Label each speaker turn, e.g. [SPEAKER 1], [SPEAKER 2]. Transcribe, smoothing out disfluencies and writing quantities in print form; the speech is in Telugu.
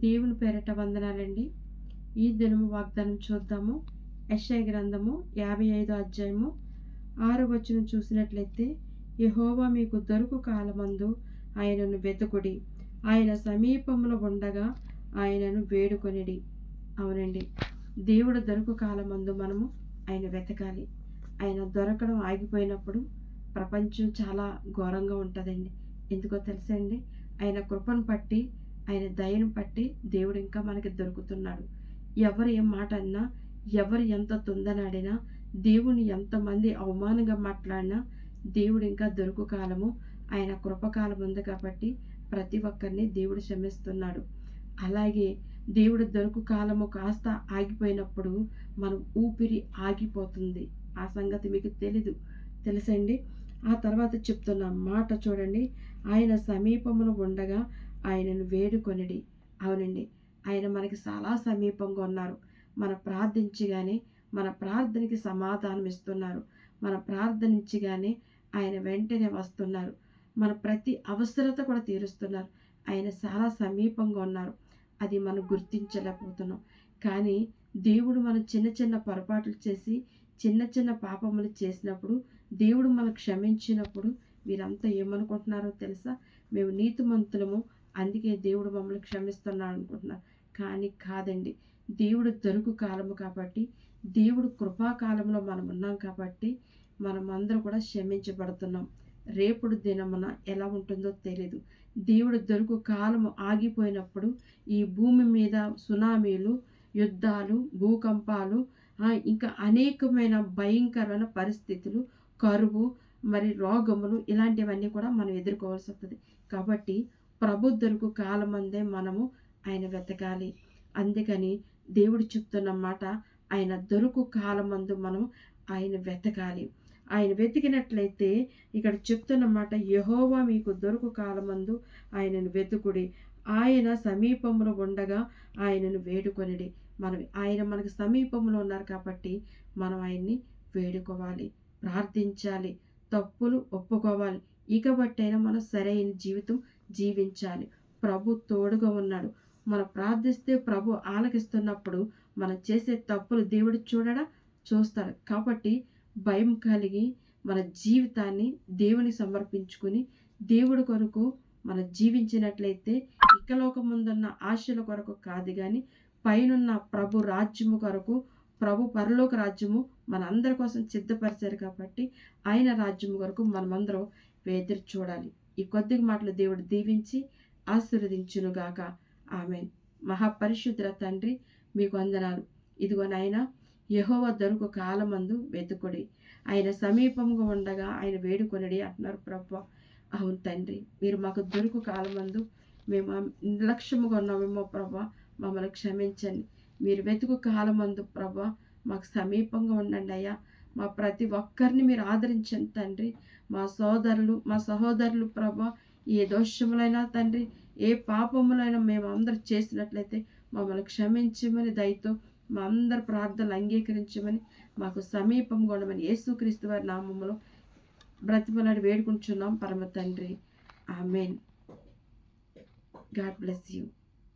[SPEAKER 1] దేవుని పేరట వందనాలండి. ఈ దినము వాగ్దానం చూద్దాము. యెషయా గ్రంథము 55 అధ్యాయము 6వ వచనం చూసినట్లయితే, యెహోవా మీకు దొరుకు కాలమందు ఆయనను వెతుకుడి, ఆయన సమీపంలో ఉండగా ఆయనను వేడుకొనిడి. అవునండి, దేవుడు దొరుకు కాలమందు మనము ఆయన వెతకాలి. ఆయన దొరకడం ఆగిపోయినప్పుడు ప్రపంచం చాలా ఘోరంగా ఉంటుందండి. ఎందుకో తెలుసా అండి? ఆయన కృపను పట్టి, ఆయన దయను పట్టి దేవుడు ఇంకా మనకి దొరుకుతున్నాడు. ఎవరు ఏం మాట అన్నా, ఎవరు ఎంత తుందనాడినా, దేవుని ఎంతమంది అవమానంగా మాట్లాడినా, దేవుడు ఇంకా దొరుకు కాలము, ఆయన కృపకాలం ఉంది కాబట్టి ప్రతి ఒక్కరిని దేవుడు క్షమిస్తున్నాడు. అలాగే దేవుడు దొరుకు కాలము కాస్త ఆగిపోయినప్పుడు మనం ఊపిరి ఆగిపోతుంది. ఆ సంగతి మీకు తెలుసండి. ఆ తర్వాత చెప్తున్న మాట చూడండి, ఆయన సమీపంలో ఉండగా ఆయనను వేడుకొనిడి. అవునండి, ఆయన మనకి చాలా సమీపంగా ఉన్నారు. మన ప్రార్థించగానే మన ప్రార్థనకి సమాధానం ఇస్తున్నారు. మన ప్రార్థనించగానే ఆయన వెంటనే వస్తున్నారు. మన ప్రతి అవసరత కూడా తీరుస్తున్నారు. ఆయన చాలా సమీపంగా ఉన్నారు. అది మనం గుర్తించలేకపోతున్నాం. కానీ దేవుడు మనం చిన్న చిన్న పొరపాట్లు చేసి, చిన్న చిన్న పాపములు చేసినప్పుడు, దేవుడు మనం క్షమించినప్పుడు వీరంతా ఏమనుకుంటున్నారో తెలుసా? మేము నీతిమంతులము, అందుకే దేవుడు మమ్మల్ని క్షమిస్తున్నాడు అనుకుంటున్నారు. కానీ కాదండి. దేవుడు దొరుకు కాలము కాబట్టి, దేవుడు కృపాకాలంలో మనం ఉన్నాం కాబట్టి మనం అందరూ కూడా క్షమించబడుతున్నాం. రేపుడు దినమున ఎలా ఉంటుందో తెలీదు. దేవుడు దొరుకు కాలము ఆగిపోయినప్పుడు ఈ భూమి మీద సునామీలు, యుద్ధాలు, భూకంపాలు, ఇంకా అనేకమైన భయంకరమైన పరిస్థితులు, కరువు, మరి రోగములు, ఇలాంటివన్నీ కూడా మనం ఎదుర్కోవాల్సి వస్తుంది. కాబట్టి ప్రభు దొరుకు కాలమందే మనము ఆయన వెతకాలి. అందుకని దేవుడు చెప్తున్న మాట, ఆయన దొరుకు కాలమందు మనం ఆయన వెతకాలి. ఆయన వెతికినట్లయితే ఇక్కడ చెప్తున్న మాట, యెహోవా మీకు దొరుకు కాలమందు ఆయనను వెతుకుడి, ఆయన సమీపంలో ఉండగా ఆయనను వేడుకొనిడి. ఆయన మనకు సమీపంలో ఉన్నారు కాబట్టి మనం ఆయన్ని వేడుకోవాలి, ప్రార్థించాలి, తప్పులు ఒప్పుకోవాలి. ఇక బట్టైనా మనం సరైన జీవితం జీవించాలి. ప్రభు తోడుగా ఉన్నాడు. మనం ప్రార్థిస్తే ప్రభు ఆలకిస్తున్నప్పుడు మనం చేసే తప్పులు దేవుడు చూస్తాడు. కాబట్టి భయం కలిగి మన జీవితాన్ని దేవుని సమర్పించుకుని దేవుడి కొరకు మనం జీవించినట్లయితే ఇకలోకముందున్న ఆశల కొరకు కాదు కానీ పైనున్న ప్రభు రాజ్యము కొరకు, ప్రభు పరలోక రాజ్యము మన అందరి కోసం సిద్ధపరిచారు కాబట్టి ఆయన రాజ్యము కొరకు మనమందరం ఎదురు చూడాలి. ఈ కొద్ది మాటలు దేవుడు దీవించి ఆశీర్వదించునుగాక. ఆమేన్. మహాపరిశుద్ధ తండ్రి, మీకు వందనాలు. ఇదిగో నాయనా, యెహోవా దొరుకు కాలమందు వెతుకుడి, ఆయన సమీపంగా ఉండగా ఆయన వేడుకొనిడి అంటున్నారు ప్రభు. అవును తండ్రి, మీరు మాకు దొరుకు కాలమందు మేము నిర్లక్ష్యముగా ఉన్నామేమో ప్రభా, మమ్మల్ని క్షమించండి. మీరు వెతుకు కాలమందు ప్రభా మాకు సమీపంగా ఉండండి అయ్యా. మా ప్రతి ఒక్కరిని మీరు ఆదరించండి తండ్రి. మా సహోదరులు ప్రభా, ఏ దోషములైనా తండ్రి, ఏ పాపములైనా మేము అందరూ చేసినట్లయితే మమ్మల్ని క్షమించమని దయతో మా అందరి ప్రార్థనలు అంగీకరించమని, మాకు సమీపంగా ఉండమని యేసుక్రీస్తు వారి నామములో బ్రతిమలాడి వేడుకుంటున్నాం పరమ తండ్రి. ఆమేన్. God bless you.